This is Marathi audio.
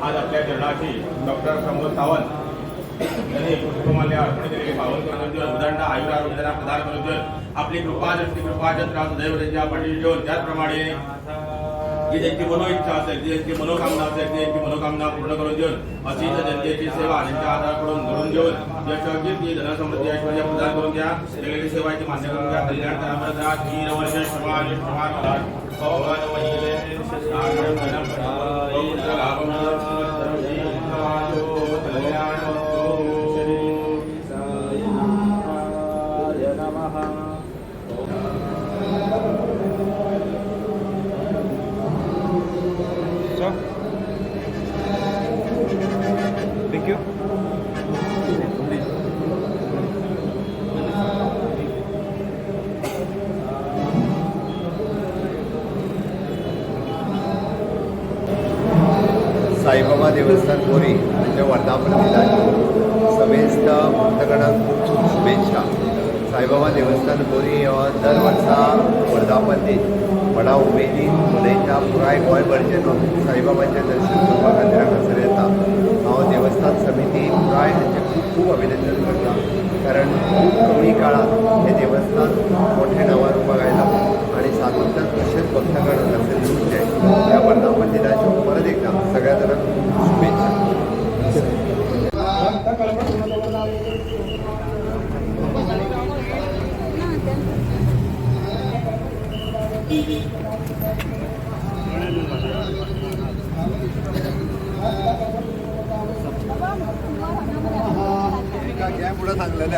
आज आपल्या चरणाची डॉक्टर प्रमोद सावंत यांनी पुष्पमाल्य अर्पण केलेली पावन करून उदंड आयुरारोग्याला प्रदान करून आपली कृपा दृष्टी कृपाच्या दैव त्यांच्या पाठीशी ठेवून त्याचप्रमाणे जी त्यांची मनोइच्छा असेल जी त्यांची मनोकामना असेल ती त्यांची मनोकामना पूर्ण करून देऊन अशीच जनतेची सेवा त्यांच्या आधाराकडून घडून घेऊन यश कीर्ती धनसमृद्धी ऐश्वर्य प्रदान करून घ्या केलेली सेवा ती मान्य करून घ्या कल्याण करा धीर वर्ष समाज समाज भगवान वैले Thank you. साईबाबा देवस्थान बोरी म्हणजे वर्धापन दिनाची समेस्त भक्तगणांक खूप शुभेच्छा. साईबाबा देवस्थान बोरी हो दर वर्सा वर्धापन दीन व्हडा उमेदीन मनयता. पुराय गोंयभरचे लोक साईबाबाचें दर्शन करपा खातीर हांगासर येता. हांव देवस्थान समिती पुराय हांचें खूब खूब अभिनंदन करता, कारण खूब कमी काळात हे देवस्थान मोठ्या नांवार उबाक आयलां आणि सातत्यान तशेंच भक्तगण हांगासर येवचे. ह्या वर्धापन दिनाच्यो परत एकदा सगळ्या जाणांक शुभेच्छा. पुढे सांगलेले